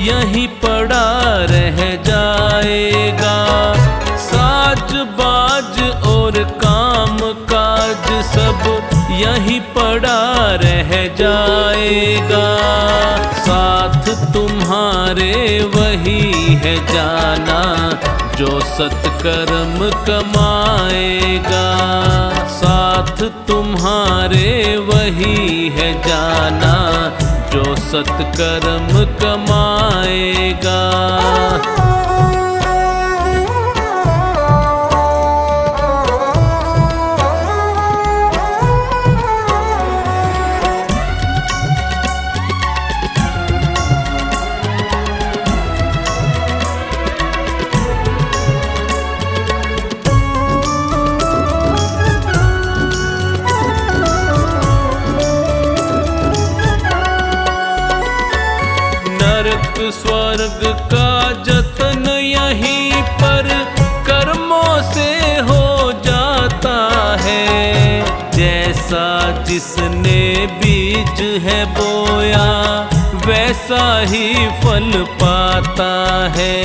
यहीं पड़ा रह जाएगा। साज बाज और काम काज सब यहीं पड़ा रह जाएगा। साथ तुम्हारे वही है जाना जो सत्कर्म कमाएगा। साथ तुम्हारे वही है जाना जो सत्कर्म कमाएगा। नरक स्वर्ग का जतन यहीं पर कर्मों से हो जाता है। जैसा जिसने बीज है बोया वैसा ही फल पाता है।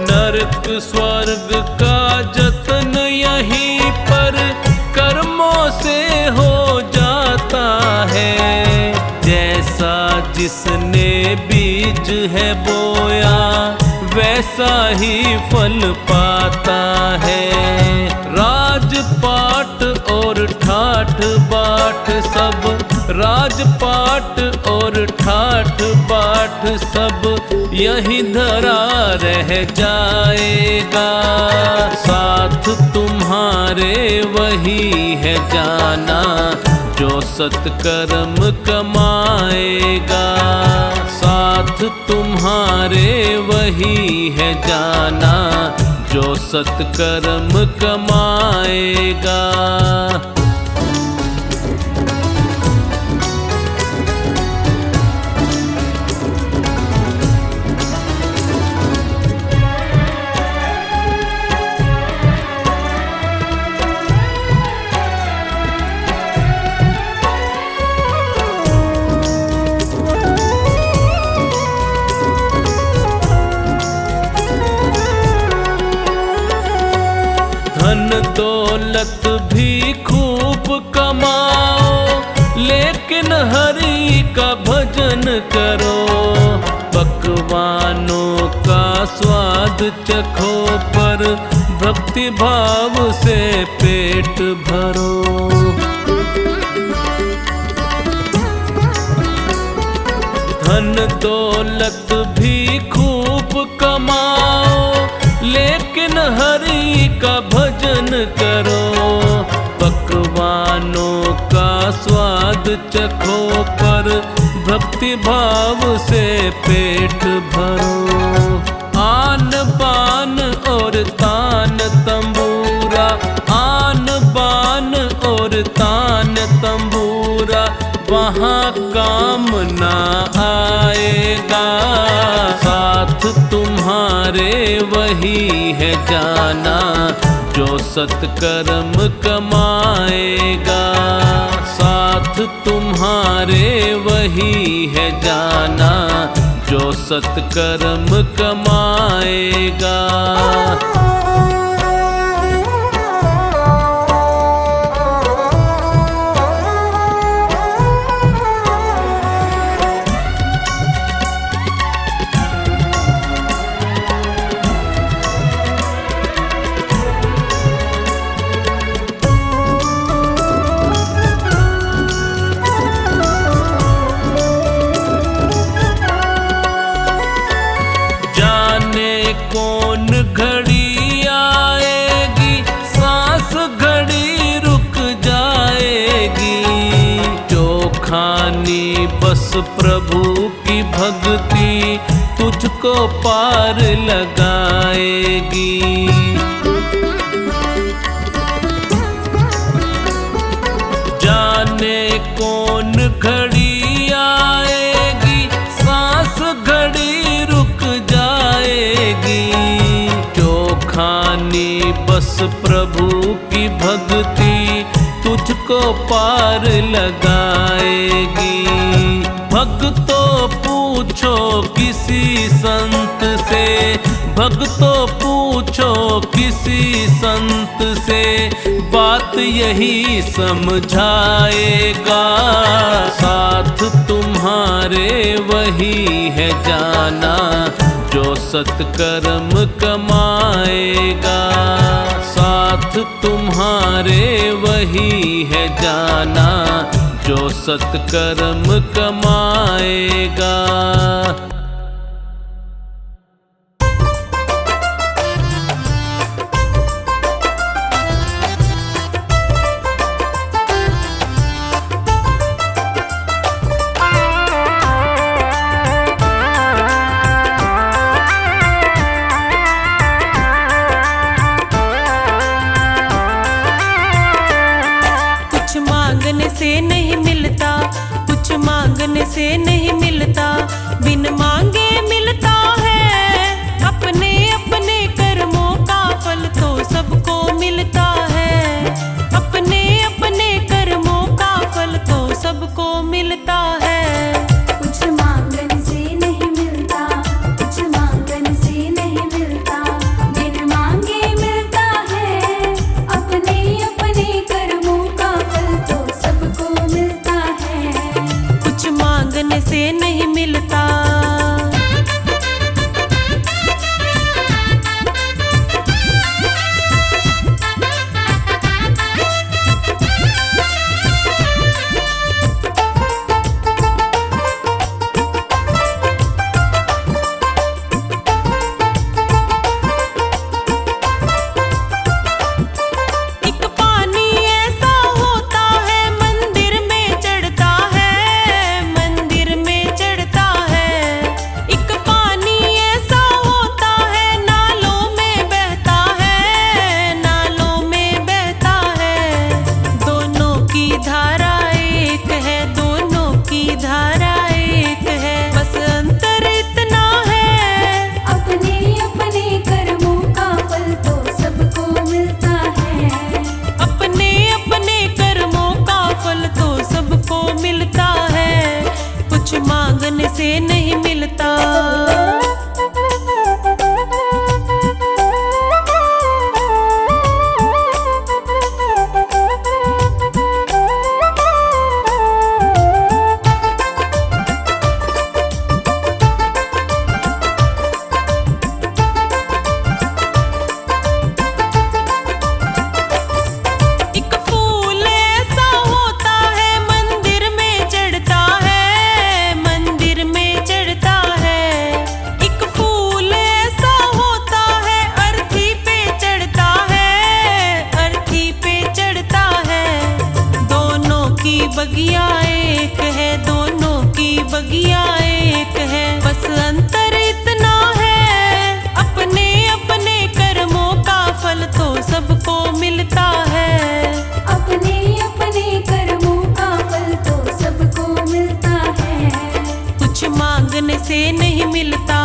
नरक स्वर्ग का जतन यहीं पर कर्मों से हो जाता है। जैसा जिसने बीज है बोया वैसा ही फल पाता है। राजपाट और ठाठ बाट सब, राजपाट और ठाठ बाट सब यहीं धरा रह जाएगा। साथ तुम्हारे वही है जाना जो सत्कर्म कमाएगा। साथ तुम्हारे वही है जाना जो सत्कर्म कमाएगा। धन दौलत भी खूब कमाओ लेकिन हरि का भजन करो। पकवानों का स्वाद चखो पर भक्ति भाव से पेट भरो। धन दौलत भी खूब कमाओ लेकिन हरि का भजन करो। पकवानों का स्वाद चखो पर भक्ति भाव से पेट भरो। आन बान और तान तंबूरा, आन बान और तान तंबूरा वहाँ काम ना आएगा। साथ तुम्हारे वही है जाना जो सत्कर्म कमाएगा। साथ तुम्हारे वही है जाना जो सत्कर्म कमाएगा। कौन घड़ी आएगी सांस घड़ी रुक जाएगी। जो खानी बस प्रभु की भक्ति तुझको पार लगाएगी। जाने कौन घड़ी आएगी सांस घड़ी रुक जाएगी। जो खानी बस प्रभु की भक्ति तुझको को पार लगाएगी। भक्तों पूछो किसी संत से, भक्तों पूछो किसी संत से, बात यही समझाएगा। साथ तुम्हारे वही है जाना जो सत्कर्म कमाएगा। साथ तुम्हारे वही है जाना जो सत्कर्म कमाएगा। से नहीं मिलता, कुछ मांगने से नहीं मिलता, बिन मांगे मिलता है। अपने अपने कर्मों का फल तो सबको मिलता है। अपने अपने कर्मों का फल तो सबको मिलता है। कुछ मांगने से नहीं मिलता, कुछ मांगने से नहीं मिलता, बिन मांगे मिलता है। अपने अपने कर्मों का फल तो सबको मिलता है। कुछ मांगने से नहीं मिलता। मांगने से नहीं मिलता। बगिया एक है, दोनों की बगिया एक है, बस अंतर इतना है। अपने अपने कर्मों का फल तो सबको मिलता है। अपने अपने कर्मों का फल तो सबको मिलता है। कुछ मांगने से नहीं मिलता।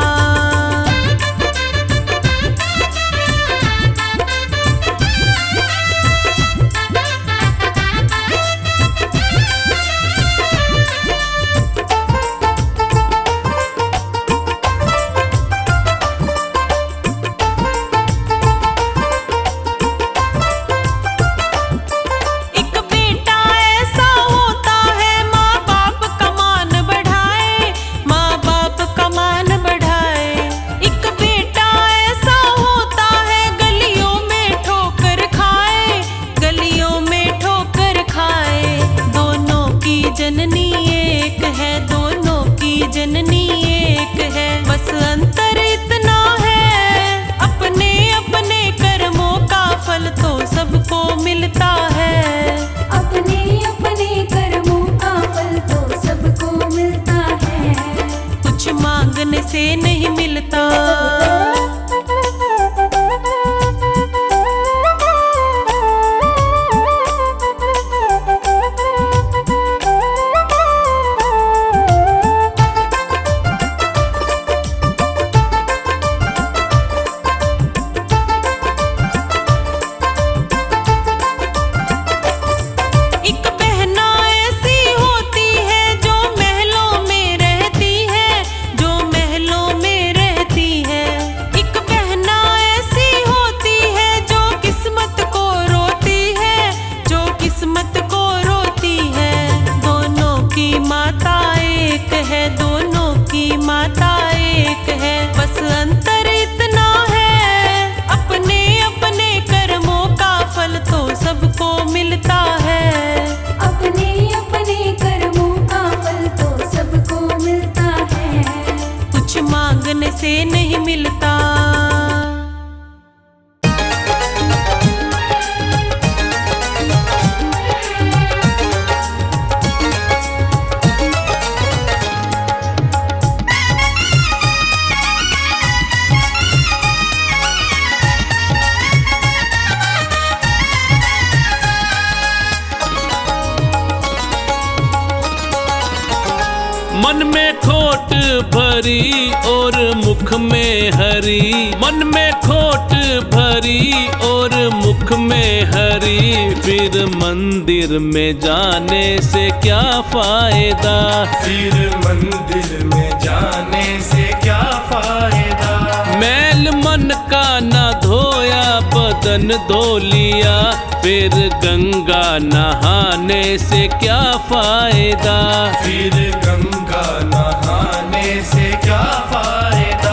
मन में खोट भरी और मुख में हरी, मन में खोट भरी और मुख में हरी, फिर मंदिर में जाने से क्या फायदा, फिर मंदिर में जाने से क्या फायदा। मैल मन का ना धोया बदन धो लिया, फिर गंगा नहाने से क्या फायदा, फिर गंगा नहाने से क्या फायदा।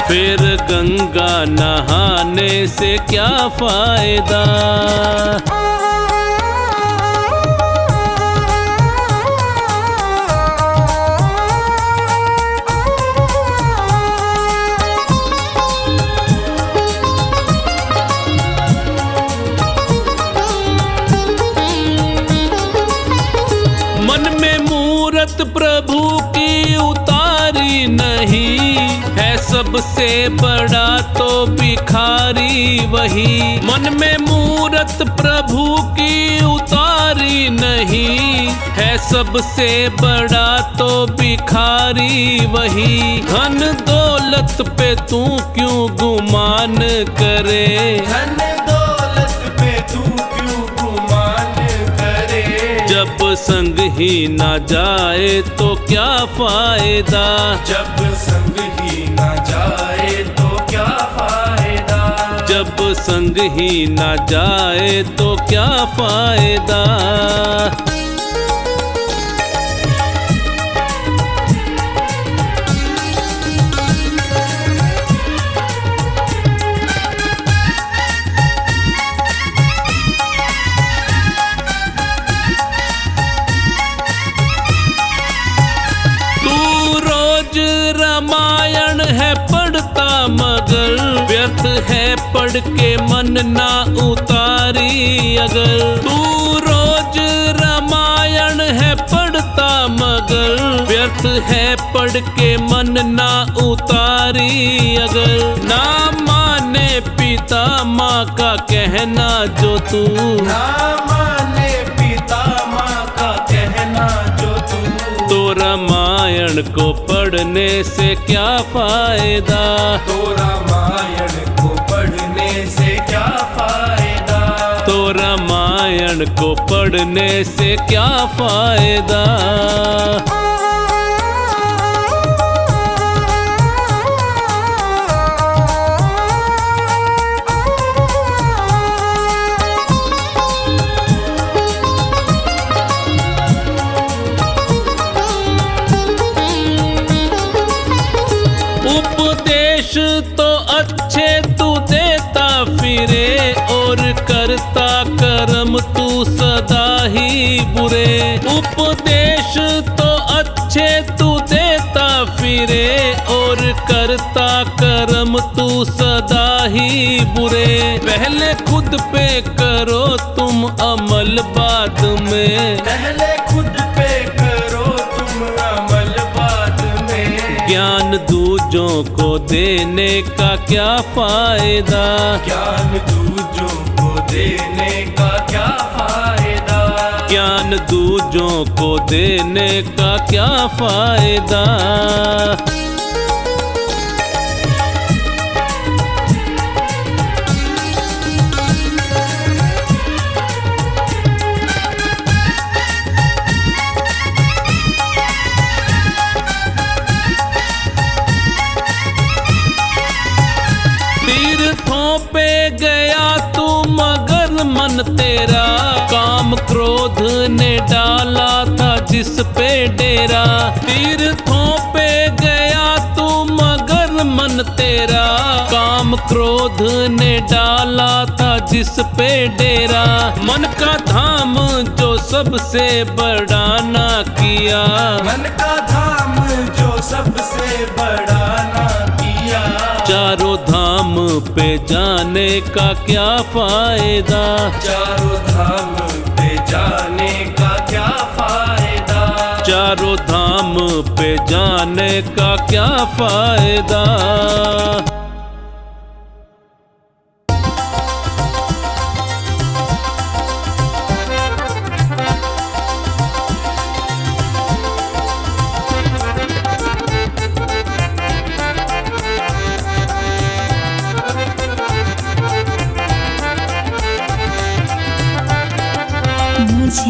फिर गंगा नहाने से क्या फायदा। मन में मूरत प्रभु की उतारी नहीं, है सबसे बड़ा तो भिखारी वही। मन में मूरत प्रभु की उतारी नहीं, है सबसे बड़ा तो भिखारी वही। धन दौलत पे तू क्यों गुमान करे, धन दौलत पे तू क्यों गुमान करे। जब संग ही ना जाए तो क्या फायदा, जब संग ही ना जाए तो क्या फायदा। जब संग ही ना जाए तो क्या फायदा। रामायण है पढ़ता मगर व्यर्थ है पढ़ के मन ना उतारी अगर। तू रोज रामायण है पढ़ता मगर व्यर्थ है पढ़ के मन ना उतारी अगर। ना माने पिता माँ का कहना जो तू, ना माने पिता माँ का कहना जो तू, तो रामायण को पढ़ने से क्या फायदा, तो रामायण को पढ़ने से क्या फायदा। तो रामायण को पढ़ने से क्या फायदा। उपदेश तो अच्छे तू देता फिरे और करता कर्म तू सदा ही बुरे। उपदेश तो अच्छे तू देता फिरे और करता कर्म तू सदा ही बुरे। पहले खुद पे करो तुम अमल बाद में, पहले खुद पे करो तुम अमल बाद में। ज्ञान दूजों को देने का क्या फायदा, ज्ञान दूजों को देने का क्या फायदा। ज्ञान दूजों को देने का क्या फायदा। तीर्थों पे गया तू मगर मन तेरा काम क्रोध ने डाला था जिस पे डेरा। तीर्थों पे गया तू मगर मन तेरा काम क्रोध ने डाला था जिस पे डेरा। मन का धाम जो सबसे बड़ा ना किया, मन का धाम जो सबसे बड़ा ना किया। चारों धाम पे जाने का क्या फायदा, चारों धाम पे जाने का क्या फायदा। चारों धाम पे जाने का क्या फायदा।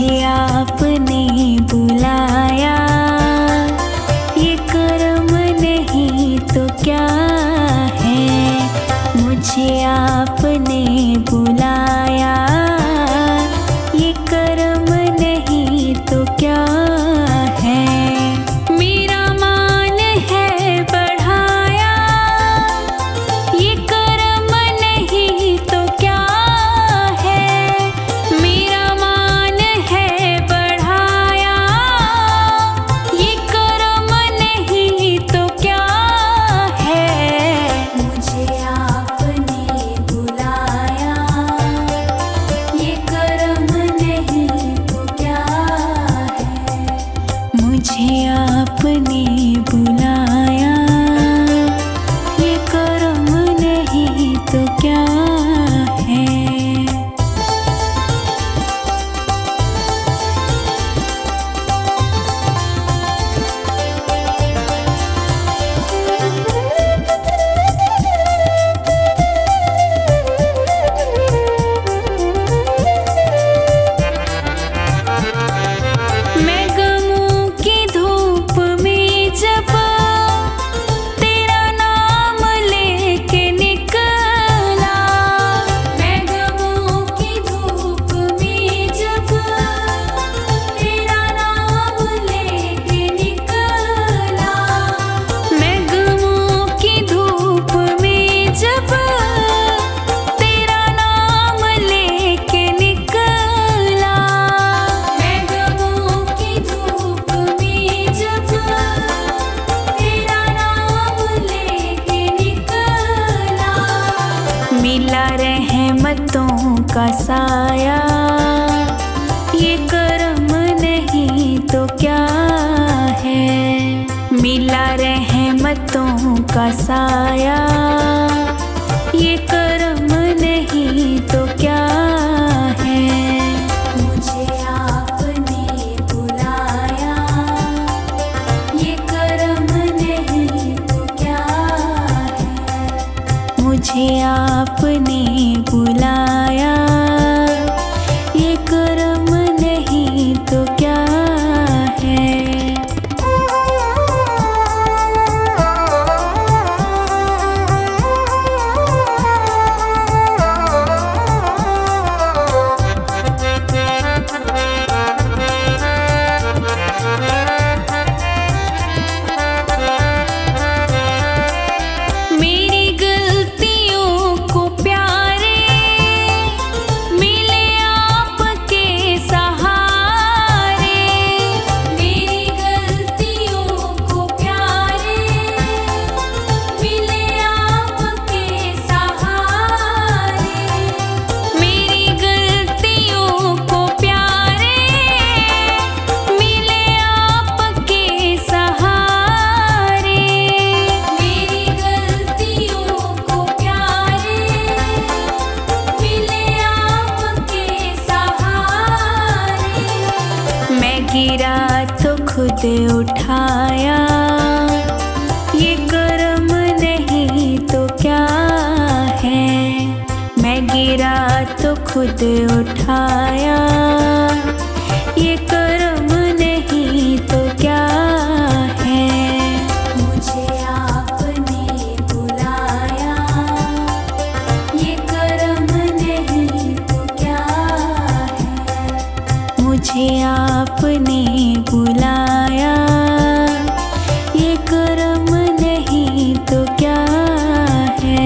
मुझे आपने बुलाया, ये कर्म नहीं तो क्या है। मुझे आपने बुलाया, ये कर्म नहीं तो क्या है। मेरा मान है बढ़ाया, ये कर्म नहीं तो क्या है। मेरा मान है बढ़ाया, ये कर्म नहीं तो क्या है। मुझे आपने बुलाया, ये कर्म नहीं तो क्या है। मुझे आपने बुलाया, ये कर्म नहीं तो क्या है। मैं गमों की धूप में जब तेरा नाम लेके निकला, मैं गमों की धूप में जब तेरा नाम लेके निकला। मैं गमों की धूप में जब तेरा नाम लेके निकला। मैं गमों की धूप में जब तेरा नाम लेके निकला। मिला रहमतों का साया, ये कर्म नहीं तो क्या है। मिला रहमतों का साया, ये कर्म नहीं तो क्या है। मुझे आपने बुलाया, ये कर्म नहीं तो क्या है। मुझे आपने बुलाया, ये कर्म नहीं तो क्या है। मेरी गलतियों को प्यारे मिले आपके सहारे। मेरी गलतियों को प्यारे मिले आपके सहारे। मेरी गलतियों को प्यारे मिले आपके सहारे। मेरी गलतियों को प्यारे मिले आपके सहारे। मैं गिरा तो खुद उठाया, ये कर्म नहीं तो क्या है। मैं गिरा तो खुद उठाया, ये कर्म नहीं तो क्या है। मुझे आपने बुलाया, ये कर्म नहीं तो क्या है। मुझे आपने बुलाया, ये कर्म नहीं तो क्या है।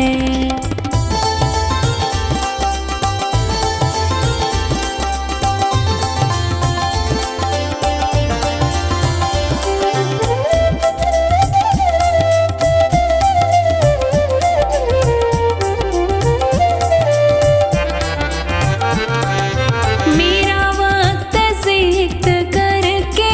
मेरा वक्त जिक्र करके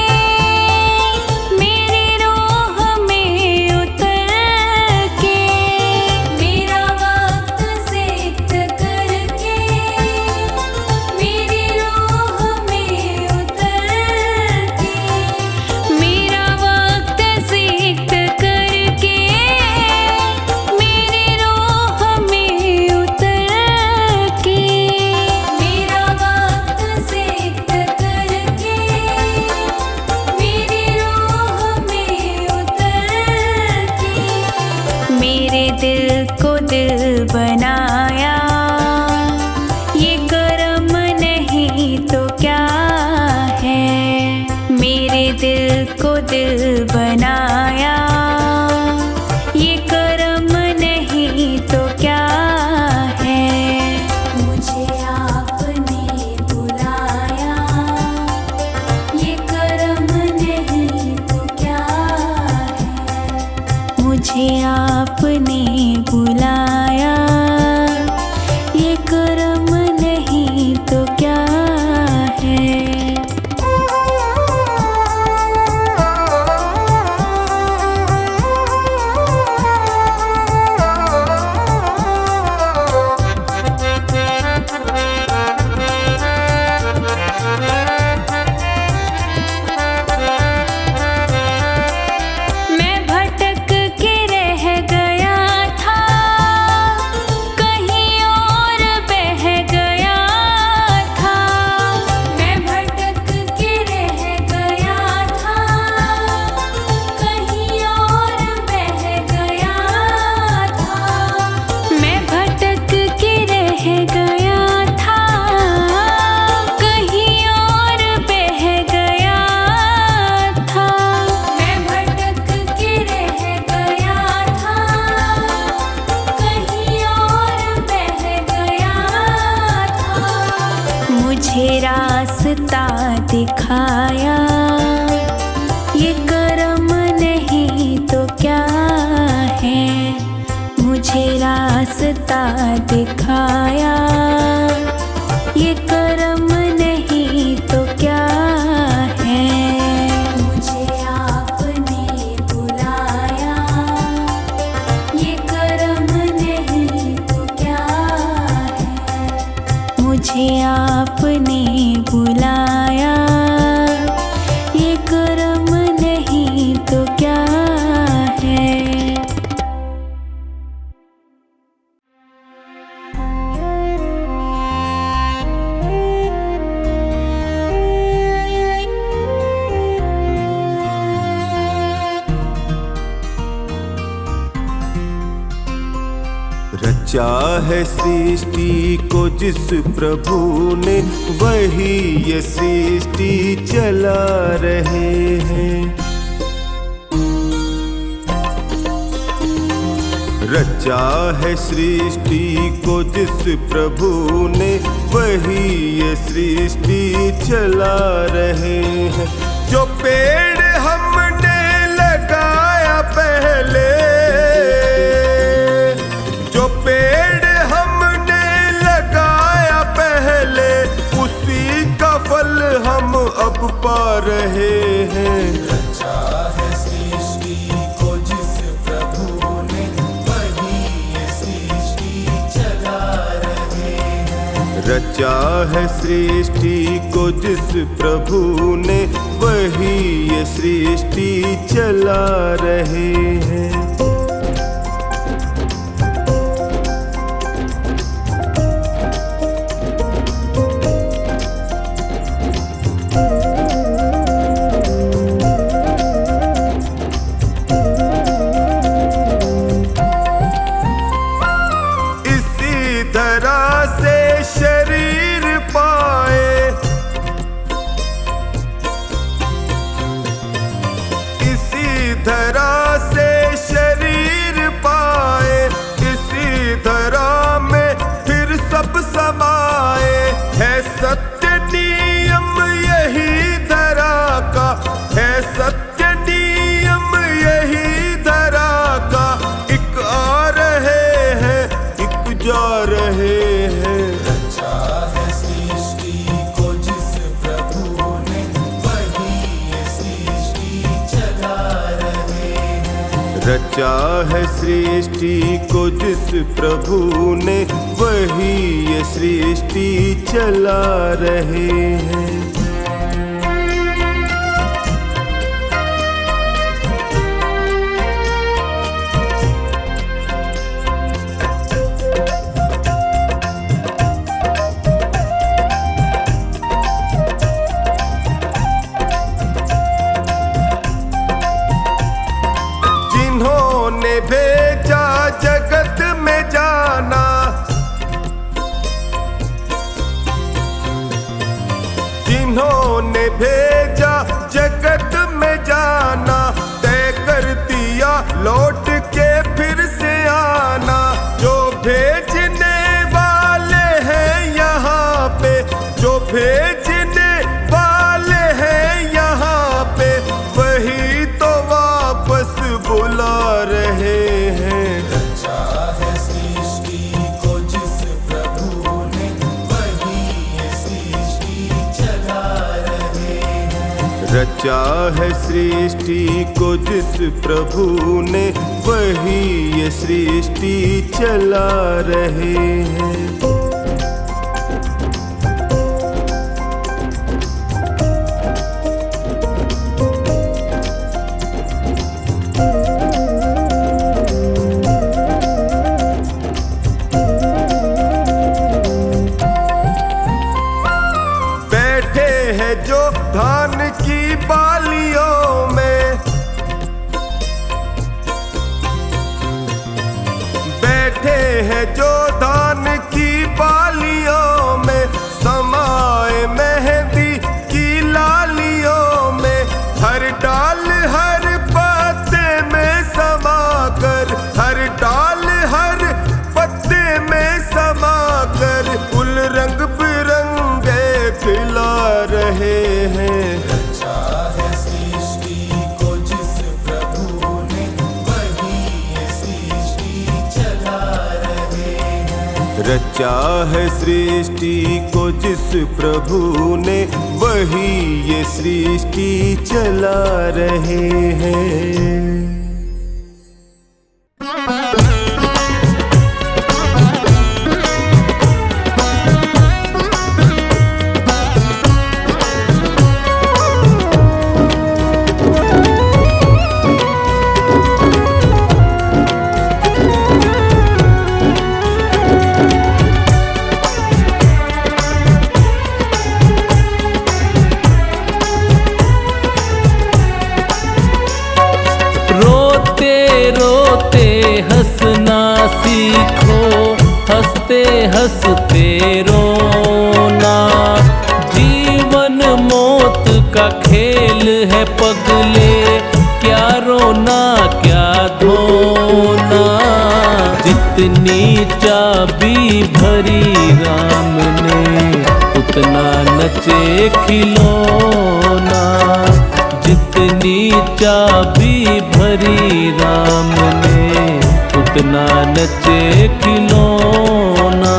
दिल को दिल बनाया, ये कर्म नहीं तो क्या है। मुझे आपने बुलाया, ये कर्म नहीं तो क्या है। मुझे आपने बुलाया, ये कर्म नहीं तो क्या है। मैं भटक के रह गया था, कहीं और बह गया था। मैं भटक के रह गया था, कहीं और बह गया था। मैं भटक के रह गया था, कहीं और बह गया था। मैं भटक के रह गया था, कहीं और बह गया था। मुझे रास्ता दिखाया, ये कर्म नहीं तो क्या है। मुझे रास्ता दिखाया, ये कर्म नहीं तो क्या है। मुझे आपने बुलाया, ये कर्म नहीं तो क्या है। मुझे आपने बुलाया, ये कर्म नहीं तो क्या है। रचा है सृष्टि को जिस प्रभु ने, वही ये सृष्टि चला रहे हैं। रचा है सृष्टि को जिस प्रभु ने, वही ये सृष्टि चला रहे हैं। जो पेड़ हमने लगाया पहले, जो पेड़ हमने लगाया पहले, उसी का फल हम अब पा रहे हैं। रचा है सृष्टि को जिस प्रभु ने, वही ये सृष्टि चला रहे हैं। रचा है सृष्टि को जिस प्रभु ने, वही ये सृष्टि चला रहे हैं। रचा है सृष्टि को जिस प्रभु ने, वही ये सृष्टि चला रहे हैं। जिन्होंने भेजा जगत में जाना, जिन्होंने रचा है सृष्टि को जिस प्रभु ने, वही ये सृष्टि चला रहे हैं। जो धान की बालियों में बैठे हैं, जो धान की बालियों में समाए मेहंदी की लालियों में, हर डाल हर पत्ते में समाकर, हर डाल हर पत्ते में समाकर फूल रंग बिरंगे खिला रहे हैं। रचा है सृष्टि को जिस प्रभु ने, वही ये सृष्टि चला रहे हैं। रचा है सृष्टि को जिस प्रभु ने, वही ये सृष्टि चला रहे हैं। रोते हंसना सीखो, हंसते हंसते रोना। जीवन मौत का खेल है पगले, क्या रोना क्या धोना। जितनी चाबी भरी राम ने, उतना नचे खिलौना। जितनी चाबी भरी राम ने, उतना नचे खिलौना।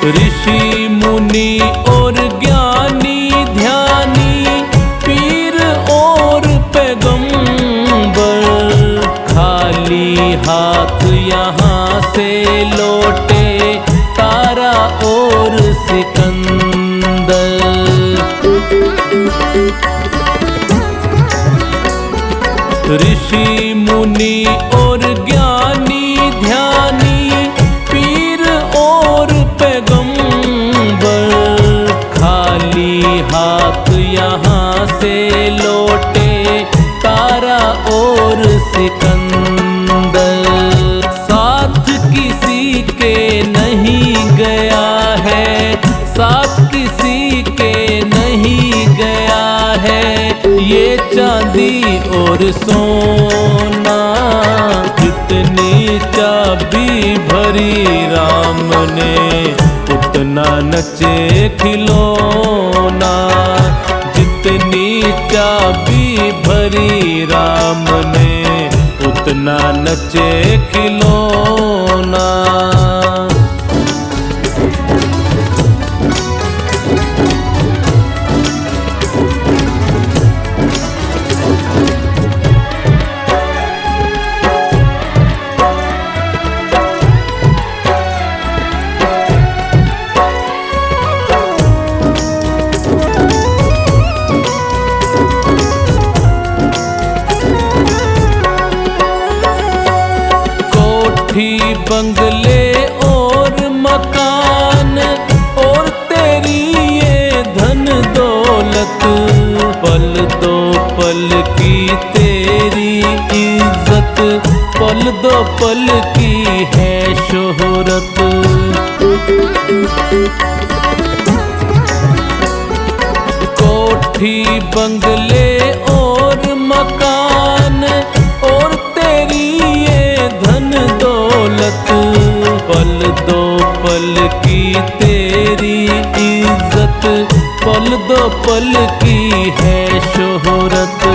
ऋषि मुनि और ज्ञानी ध्यानी, पीर और पैगंबर, खाली हाथ यहाँ से लौटे तारा और सिकंदर। ऋषि मुनि और ज्ञानी ध्यानी, पीर और पैगंबर, खाली हाथ यहाँ से लौटे तारा और सिकंदर। साथ किसी के नहीं गया है, साथ किसी के नहीं गया है, ये चांदी और सोना। जितनी चाबी भरी राम ने, उतना नचे खिलौना। जितनी चाबी भरी राम ने, उतना नचे खिलौना। बंगले और मकान और तेरी ये धन दौलत, पल दो पल की तेरी इज्जत, पल दो पल की है शोहरत। कोठी बंगले और मकान बोल की है शोहरत।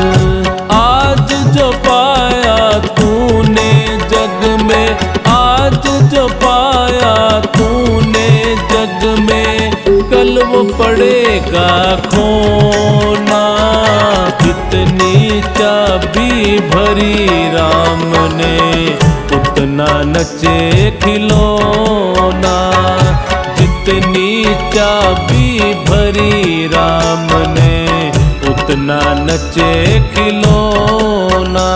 आज जो पाया तूने जग में, आज जो पाया तूने जग में, कल वो पड़ेगा खोना। जितनी चाबी भरी राम ने, उतना नचे खिलौना। जितनी चाबी भरी राम ने, उतना नचे खिलौना।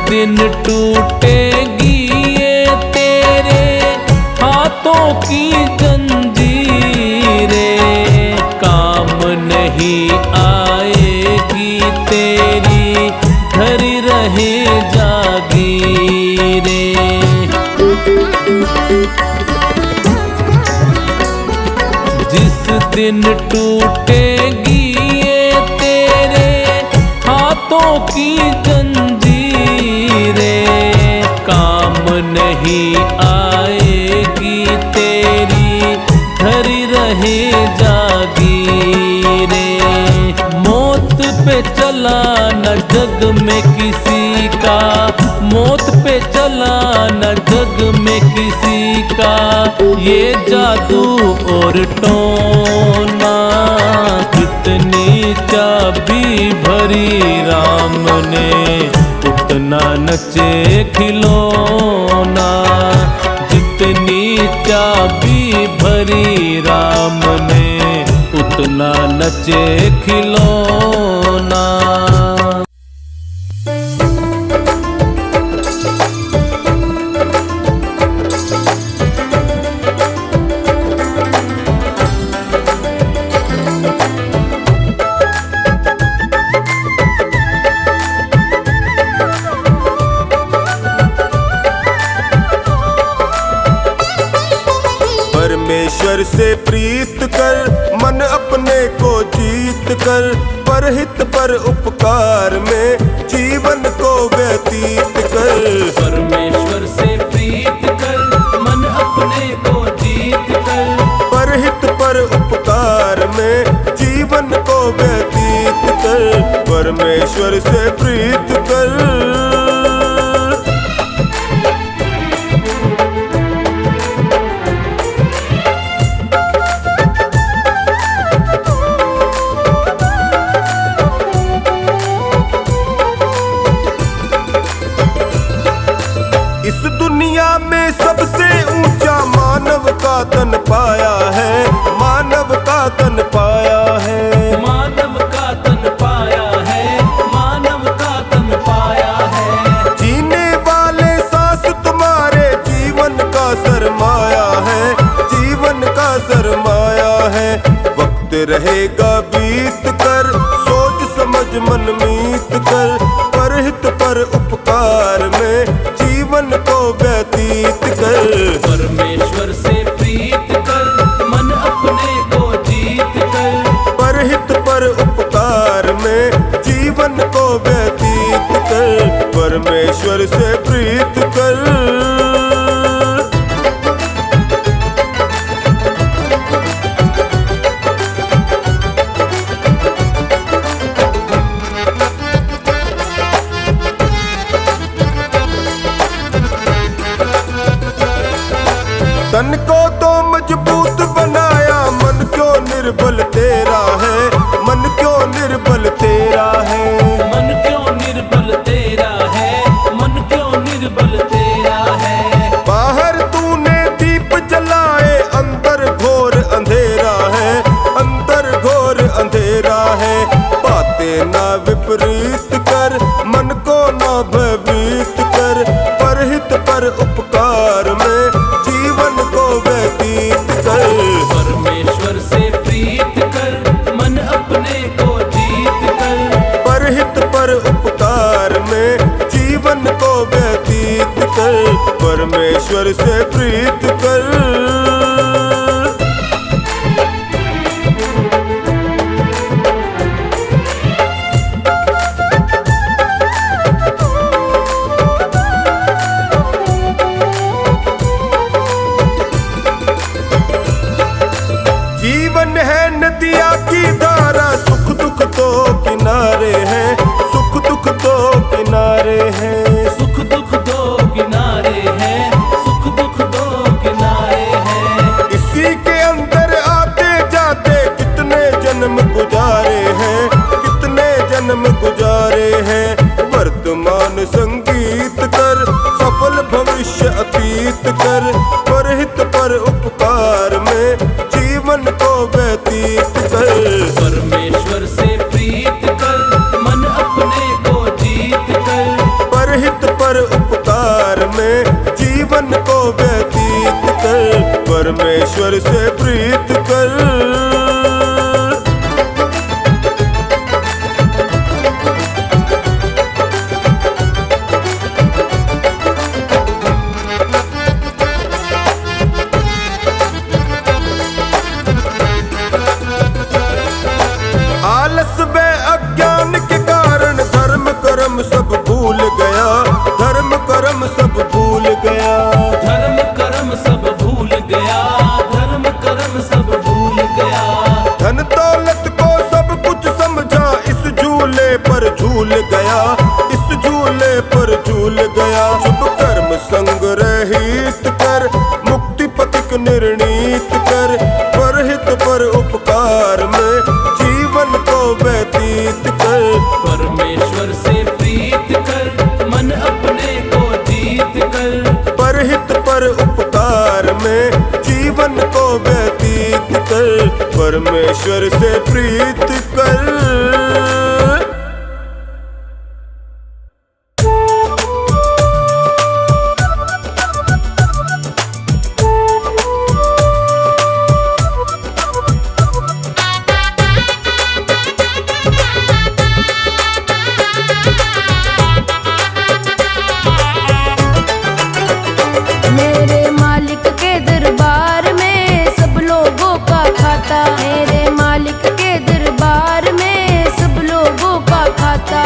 दिन टूटेगी ये तेरे हाथों की जंजीरें, काम नहीं आएगी तेरी धरी रहे जागीरें। जिस दिन टूटेगी ये तेरे हाथों की जंजीरें, काम नहीं आएगी तेरी धरी रहे जागीरें। मौत पे चला न जग में किसी का, मौत पे चला न जग में किसी का, ये जादू और टोना। जितनी चाबी भरी राम ने, उतना नचे खिलौना। जितनी चाबी भरी राम ने, उतना नचे खिलौना। परमेश्वर से प्रीत कर, मन अपने को जीत कर, परहित पर उपकार में जीवन को व्यतीत कर। परमेश्वर से प्रीत कर, मन अपने को जीत कर, परहित पर उपकार में जीवन को व्यतीत कर। परमेश्वर से प्रीत कर। सबसे ऊंचा मानव का तन पाया है, मानव का तन पाया है, मानव का तन पाया है, मानव का तन पाया है। जीने वाले सांस तुम्हारे जीवन का सरमाया है, जीवन का सरमाया है। वक्त रहेगा बीत कर, सोच समझ मन मीत कर, परहित पर उपकार में जीवन को व्यतीत कर। परमेश्वर से प्रीत कर, मन अपने को जीत कर, परहित पर उपकार में जीवन को व्यतीत कर। परमेश्वर से प्रीत कर। तन को तो मजबूत बनाया, मन क्यों निर्बल तेरा है, मन क्यों निर्बल तेरा है, मन क्यों निर्बल तेरा है, मन क्यों निर्बल तेरा है। बाहर तूने दीप जलाए, अंदर घोर अंधेरा है, अंदर घोर अंधेरा है। बातें ना विपरीत कर, मन को ना भयभीत कर, परहित पर उपकार में जीवन को व्यतीत कर। परमेश्वर से प्रीत कर, मन अपने को जीत कर, कर, परमेश्वर से प्रीत कर। जीवन है नदिया की धारा, सुख दुख तो किनारे हैं, सुख दुख तो किनारे हैं। सुख दुख दो किनारे हैं, सुख दुख दो किनारे हैं। इसी के अंदर आते जाते कितने जन्म गुजारे हैं, कितने जन्म गुजारे हैं। वर्तमान संगीत कर, सफल भविष्य अतीत कर, परहित पर उपकार में जीवन को व्यतीत कर। परमेश्वर से प्रीत कर, मन अपने को जीत कर। परहित पर उपकार में जीवन को व्यतीत कर, परमेश्वर से प्रीत कर। आलस में अज्ञान के कारण धर्म कर्म सब भूल गया, धर्म कर्म सब भूल गया। धर्म कर्म सब भूल गया, धर्म कर्म सब भूल गया। धन दौलत को सब कुछ समझा, इस झूले पर झूल गया, इस झूले पर झूल गया। शुभ कर्म संग रहित कर, मुक्ति पथिक निर्णीत कर, परहित पर उपकार में जीवन को व्यतीत कर। परमेश्वर से प्रीत कर, मन अपने को जीत कर। परहित पर उपकार में जीवन को व्यतीत कर, परमेश्वर से प्रीत कर। मेरे मालिक के दरबार में सब लोगों का खाता, मेरे मालिक के दरबार में सब लोगों का खाता।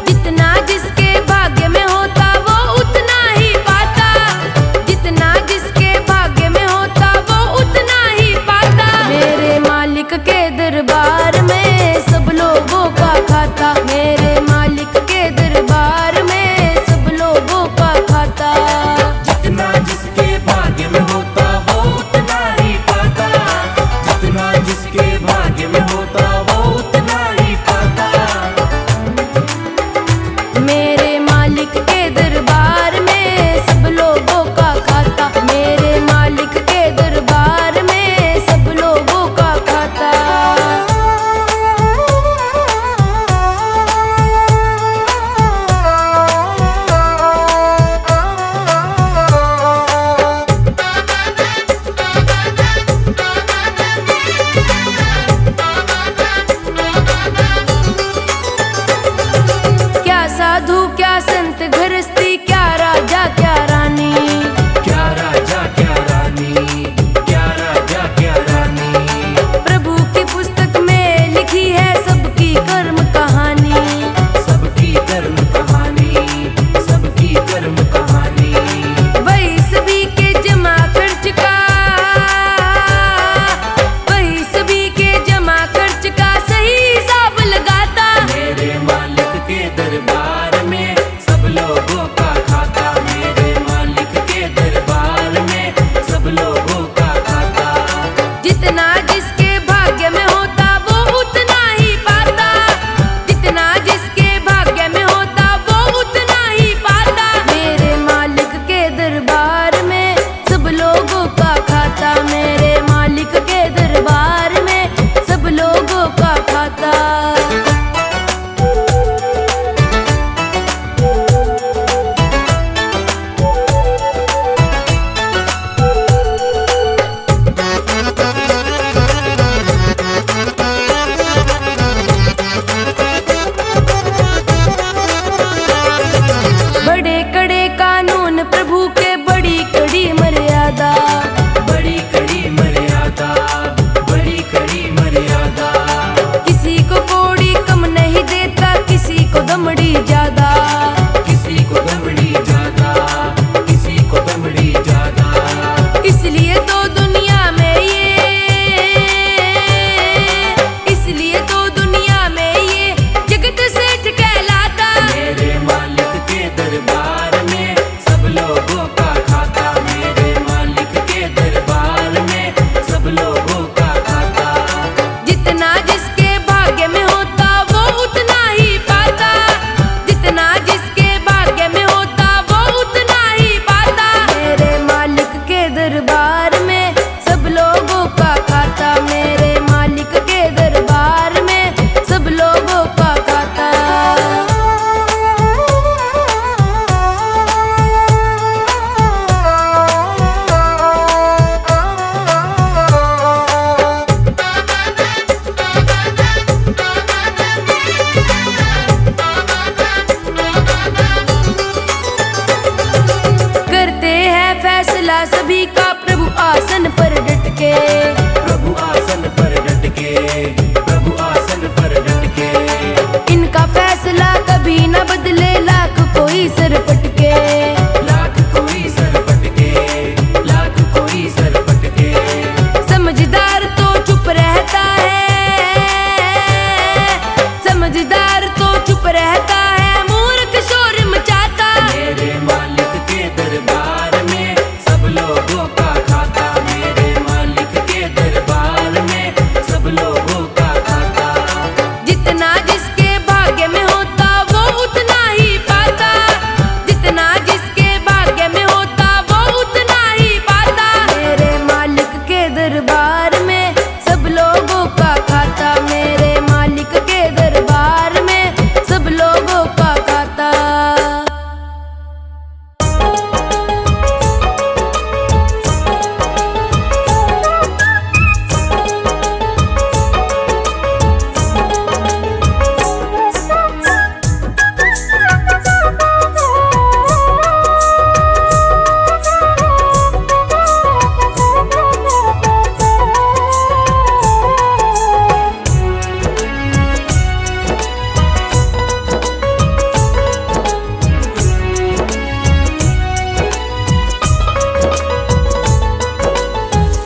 जितना जिसके भाग्य में होता वो उतना ही पाता, जितना जिसके भाग्य में होता वो उतना ही पाता। मेरे मालिक के दरबार में सब लोगों का खाता, मेरे मालिक के दरबार में सब लोगों का खाता। जितना जिसके भाग्य में होता वो उतना ही पाता, जितना जिसके भाग्य में होता वो उतना ही पाता। मेरे मालिक के दरबार में सब लोगों का खाता, मेरे मालिक के दरबार में सब लोगों का खाता। क्या साधु क्या संत गृहस्थी, क्या राजा क्या रानी, क्या राजा क्या रानी, क्या राजा क्या रानी। प्रभु की पुस्तक में लिखी है सबकी कर्म कहानी, सबकी कर्म कहानी, सबकी कर्म कहानी। वही सभी के जमा खर्च का, वही सभी के जमा खर्च का सही हिसाब लगाता। मेरे मालिक के दरबार में सब लोगों का खाता, मेरे मालिक के दरबार में सब लोगों का खाता। जितना जिसके भाग्य में होता वो उतना ही पाता, जितना जिसके भाग्य में होता वो उतना ही पाता। मेरे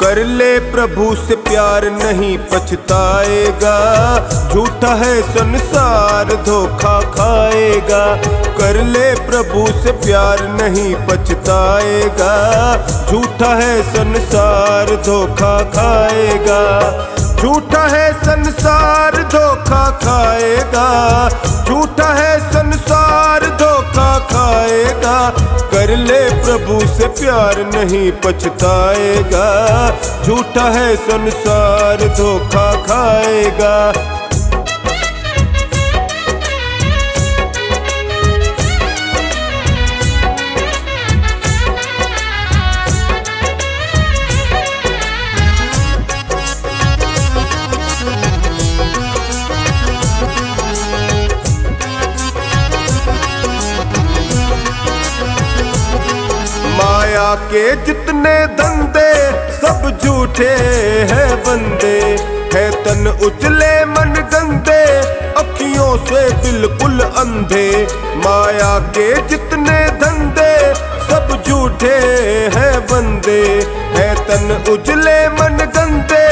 कर ले प्रभु से प्यार नहीं पछताएगा, झूठा है संसार धोखा खाएगा। कर ले प्रभु से प्यार नहीं पछताएगा, झूठा है संसार धोखा खाएगा। झूठा है संसार धोखा खाएगा, झूठा है संसार धोखा खाएगा। कर ले प्रभु से प्यार नहीं पछताएगा, झूठा है संसार धोखा खाएगा। माया के जितने धंधे सब झूठे हैं बंदे, है तन उजले मन गंदे अखियों से बिल्कुल अंधे। माया के जितने धंधे सब झूठे हैं बंदे, है तन उजले मन गंदे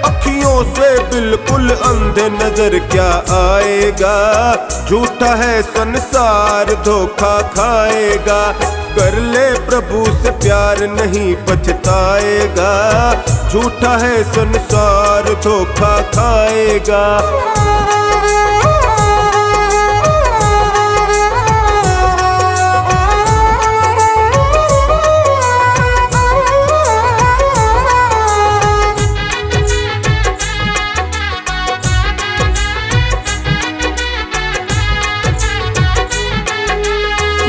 अखियों से बिल्कुल अंधे। नजर क्या आएगा, झूठा है संसार धोखा खाएगा। कर ले प्रभु से प्यार नहीं पछताएगा, झूठा है संसार धोखा खाएगा।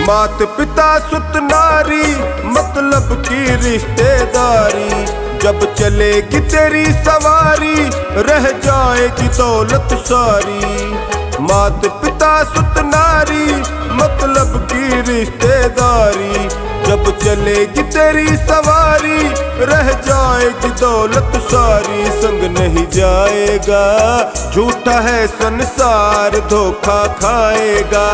मात पिता सुत नारी मतलब की रिश्तेदारी, जब चलेगी तेरी सवारी रह जाएगी दौलत सारी। मात पिता सुत नारी मतलब की रिश्तेदारी, जब चलेगी तेरी सवारी रह जाएगी दौलत सारी। संग नहीं जाएगा, झूठा है संसार धोखा खाएगा।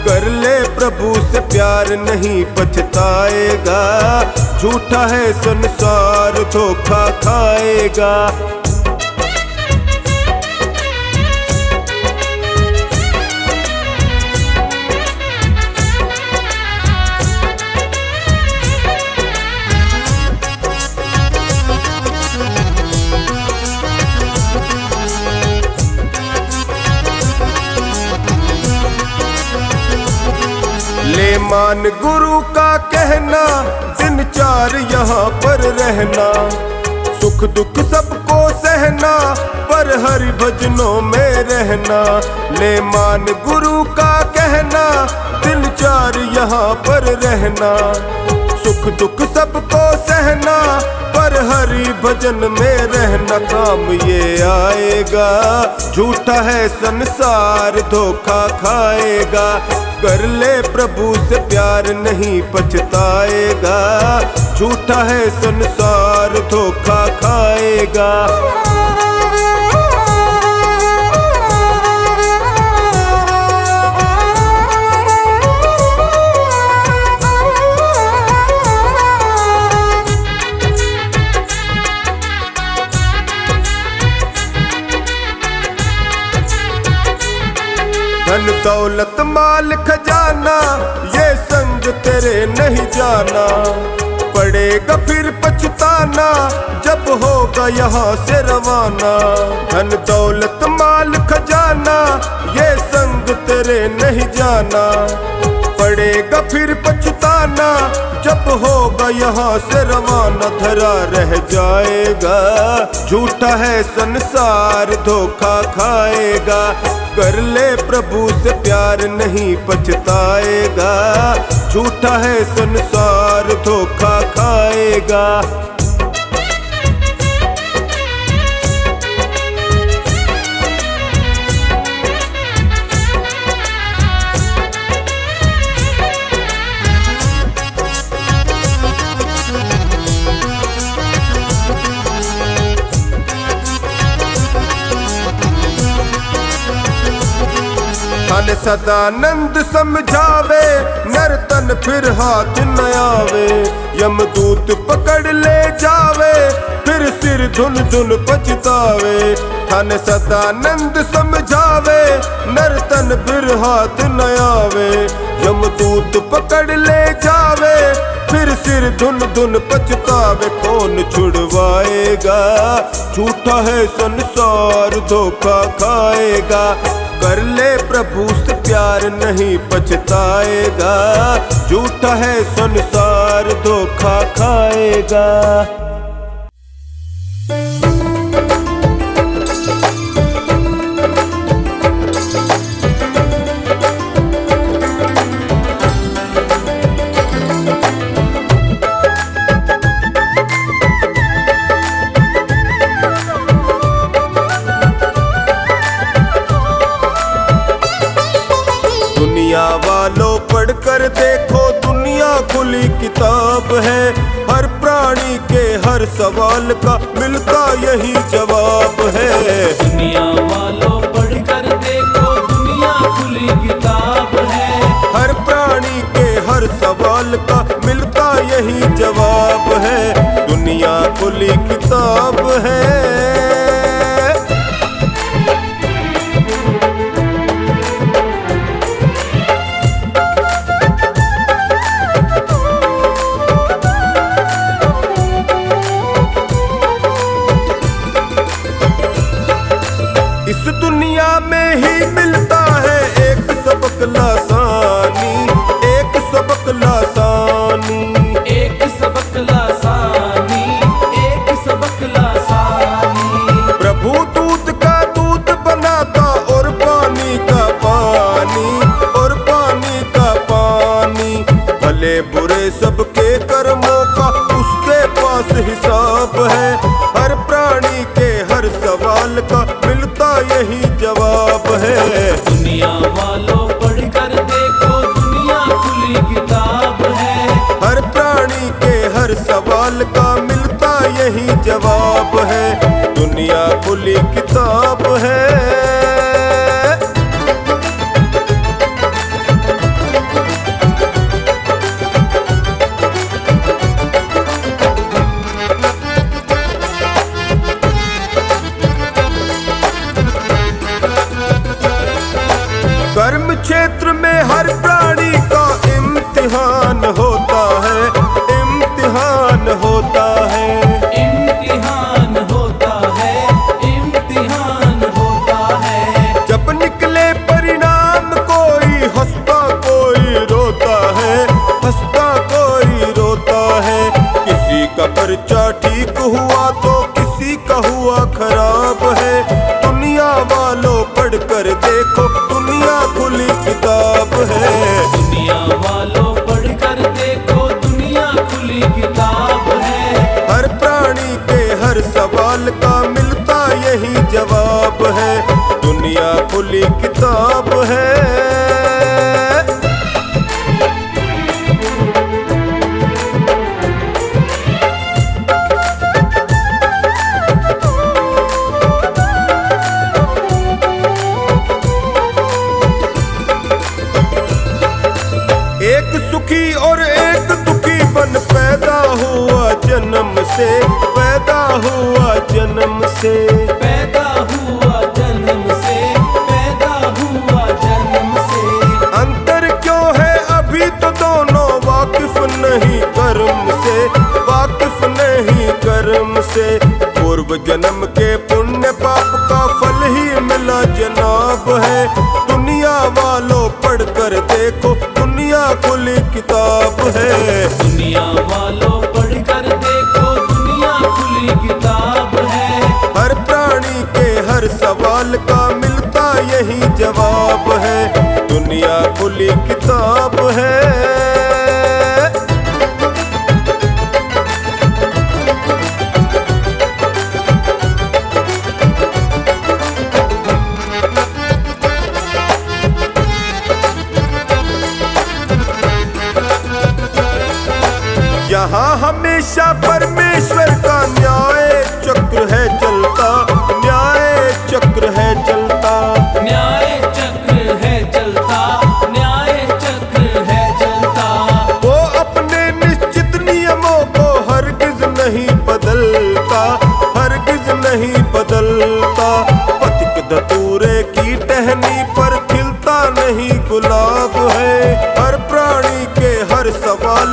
कर ले प्रभु से प्यार नहीं पछताएगा, झूठा है संसार धोखा खाएगा। ले मान गुरु का कहना, दिन चार यहाँ पर रहना। सुख दुख सबको सहना, पर हरि भजनों में रहना। ले मान गुरु का कहना, दिन चार यहाँ पर रहना। सुख दुख सबको सहना, पर हरि भजन में रहना। काम ये आएगा, झूठा है संसार धोखा खाएगा। कर ले प्रभु से प्यार नहीं पछताएगा, झूठा है संसार धोखा खाएगा। धन दौलत माल खजाना ये संग तेरे नहीं जाना। पड़ेगा फिर पछताना जब होगा यहाँ से रवाना। धन दौलत माल खजाना ये संग तेरे नहीं जाना। पड़ेगा फिर पछताना जब होगा यहाँ से रवाना। धरा रह जाएगा, झूठा है संसार धोखा खाएगा। कर ले प्रभु से प्यार नहीं पछताएगा, झूठा है संसार धोखा खाएगा। धन सदानंद समझावे, नर तन फिर हाथ न आवे। यमदूत पकड़ ले जावे, फिर सिर धुन धुन पछतावे। धन सदानंद समझावे, नर तन फिर हाथ न आवे। यमदूत पकड़ ले जावे, फिर सिर धुन धुन पछतावे। कौन छुड़वाएगा, झूठा है संसार धोखा खाएगा। कर ले प्रभु से प्यार नहीं पछताएगा, झूठा है संसार धोखा खाएगा। दुनिया वालों पढ़कर देखो, दुनिया खुली किताब है। हर प्राणी के हर सवाल का मिलता यही जवाब है। दुनिया वालों पढ़कर देखो, दुनिया खुली किताब है। हर प्राणी के हर सवाल का मिलता यही जवाब है। दुनिया खुली किताब है। इस दुनिया में ही मिलता है एक सबक लासानी, एक सबक लासानी। एक सबक लासानी, एक सबक लासानी। प्रभु दूध का दूध बनाता और पानी का पानी, और पानी का पानी। भले बुरे सबके कर्मों का उसके पास हिसाब है। हर प्राणी के हर सवाल का मिलता यही जवाब है। दुनिया वालों पढ़कर देखो, दुनिया खुली किताब है। हर प्राणी के हर सवाल का मिलता यही जवाब है। दुनिया खुली किताब है। कर्म क्षेत्र में हर प्राणी का इम्तिहान होता है, इम्तिहान होता है। इम्तिहान होता है, इम्तिहान होता है। जब निकले परिणाम कोई हंसता कोई रोता है, हंसता कोई रोता है। किसी का पर्चा ठीक हुआ तो किसी का हुआ खराब है। दुनिया वालों पढ़कर देखो, दुनिया खुली किताब है। दुनिया वालों पढ़कर देखो, दुनिया खुली किताब है। हर प्राणी के हर सवाल का मिलता यही जवाब है। दुनिया खुली किताब है। एक सुखी और एक दुखी बन पैदा हुआ जन्म से, पैदा हुआ जन्म से। पैदा हुआ जन्म से, पैदा हुआ जन्म से। अंतर क्यों है अभी तो दोनों वाकिफ नहीं कर्म से, वाकिफ नहीं कर्म से। पूर्व जन्म के पुण्य पाप का फल ही मिला जनाब है। दुनिया वालों पढ़कर देखो, दुनिया खुली किताब है। दुनिया वालों पढ़कर देखो, दुनिया खुली किताब है। हर प्राणी के हर सवाल का मिलता यही जवाब है। दुनिया खुली किताब है। यहाँ हमेशा परमेश्वर का न्याय चक्र है चलता, न्याय चक्र है चलता। न्याय चक्र है चलता,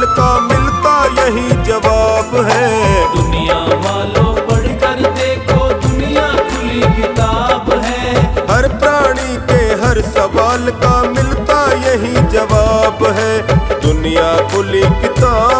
का मिलता यही जवाब है। दुनिया वालों पढ़कर देखो, दुनिया खुली किताब है। हर प्राणी के हर सवाल का मिलता यही जवाब है। दुनिया खुली किताब